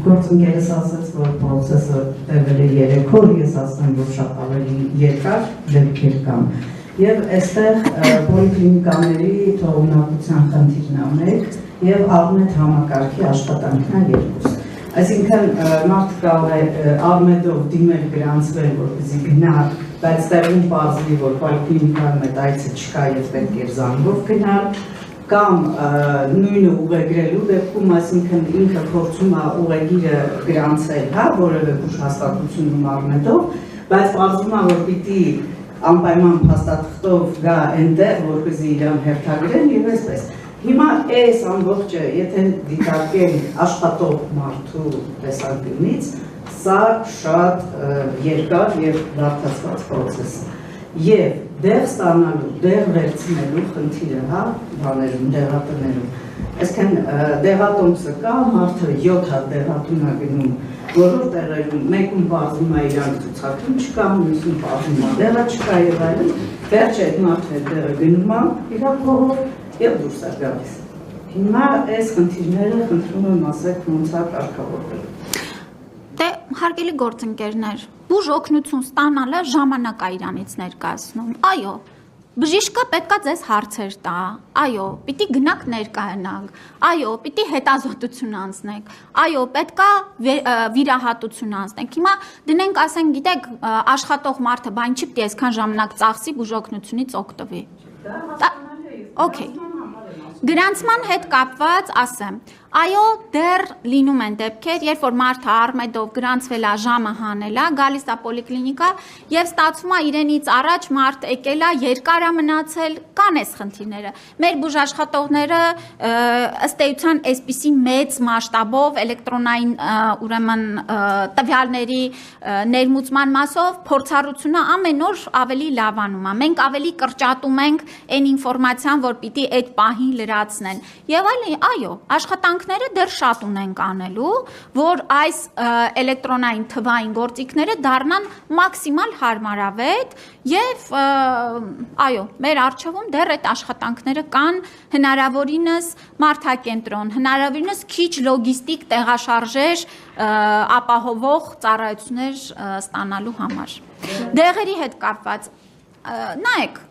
Գործընկերս ասաց, որ պրոցեսը տևել է 3 օր, ես ասեմ, որ շատ ավելի երկար դեպքեր կան։ Եվ այստեղ պոլիկլինիկաների թողունակության խնդիրն է մեկ եւ Արմեդ համակարգի աշխատանքն է 2։ Այսինքն մարդը կարող է Արմեդով դիմել գրանցվել, որպեսզի գնա, բայց տեղում պարզվի, որ պոլիկլինիկայում այդ այցը չկա եւ պետք է զանգով գնալ, կամ նույնը ուղեգրելու դեպքում, այսինքն ինքը փորձում է ուղեգիրը գրանցել, հա, որևէ հաստատությունում Արմեդով, բայց պարզվում է, որ պիտի անպայման փաստաթղթով գա այնտեղ, որպեսզի իրան հերթագրեն եւ այսպես։ Հիմա այս ամբողջը, եթե դիտարկենք աշխատող մարդու տեսանկյունից, սա շատ երկար եւ բարդացված պրոցես է։ Եվ դեղ ստանալու, դեղ վերցնելու խնդիրը, հա, բաներում, դեղատներում։ Այսինքն դեղատոմսը կա, մարդը 7 հատ դեղատուն է գնում, որոշ տեղերում մեկում բարձում է իրանք ցուցակում չկա, մյուսում բարձում է դեղը չկա եւ այլն, վերջը այդ մարդը դեղը գնում է իր փողով եւ դուրս է գալիս։ Հիմա այս խնդիրները խնդրում եմ ասեք ոնց է կարգավորվել։ Դե հարգելի գործընկերներ, բուժ օգնություն ստանալը ժամանակ է իրանից ներկայացնում։ Այո, բժիշկը պետքա ձեզ հարցեր տա, այո, պիտի գնաք ներկայանաք, այո, պիտի հետազոտություն անցնեք, այո, պետքա վիրահատություն անցնեք։ Հիմա դնենք, ասենք, գիտեք, աշխատող մարդը բան չի պիտի այսքան ժամանակ ծախսի բուժ օգնությունից օգտվի։ Okay։ Գրանցման հետ կապված ասեմ, այո, դեռ լինում են դեպքեր, երբ որ մարդը Արմեդով գրանցվել է, ժամը հանել է, գալիս է պոլիկլինիկա եւ ստացվում է իրենից առաջ մարդ եկել է, երկար է մնացել, կան այս խնդիրները։ Մեր բուժաշխատողները ըստ էության այսպիսի մեծ մասշտաբով էլեկտրոնային ուրեմն տվյալների ներմուծման մասով փորձառությունը ամեն օր ավելի լավանում է։ Մենք ավելի կրճատում ենք այն ինֆորմացիան, որ պիտի այդ պահին լրացնեն։ Եվ այո, աշխատանքները դեռ շատ ունենք անելու, որ այս էլեկտրոնային թվային գործիքները դառնան մաքսիմալ հարմարավետ եւ այո, մեր առջևում դեռ այդ աշխատանքները կան, հնարավորինս մարդակենտրոն, հնարավորինս քիչ լոգիստիկ տեղաշարժեր ապահովող ծառայություններ ստանալու համար։ Դեղերի հետ կապված, նայեք,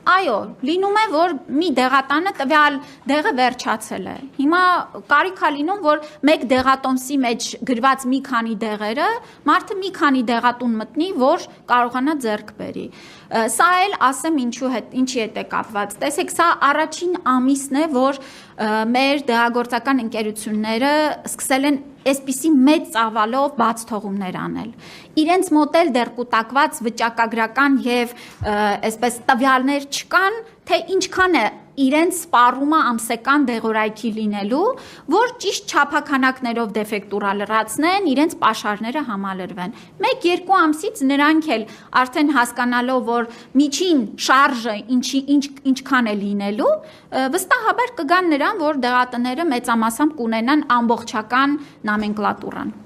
այո, լինում է, որ մի դեղատանը տվյալ դեղը վերջացել է։ Հիմա կարիք է լինում, որ մեկ դեղատոմսի մեջ գրված մի քանի դեղերը, մարդը մի քանի դեղատուն մտնի, որ կարողանա ձեռք բերի։ Սա էլ ասեմ ինչի հետ է կապված։ Տեսեք, սա առաջին ամիսն է, որ մեր դեղագործական ընկերությունները սկսել են այսպիսի մեծ ծավալով բաց թողումներ անել։ Իրենց մոտ էլ դեռ կուտակված վիճակագրական եւ այսպես տվյալներ չկան, թե ինչքան է իրենց սպառումը ամսական դեղորայքի լինելու, որ ճիշտ չափաքանակներով դեֆեկտուրա լրացնեն, իրենց պաշարները համալրվեն։ 1-2 ամսից նրանք էլ արդեն հասկանալով, որ միջին շարժը ինչքան է լինելու, վստահաբար կգան նրան, որ դեղատները մեծամասամբ կունենան ամբողջական նոմենկլատուրան։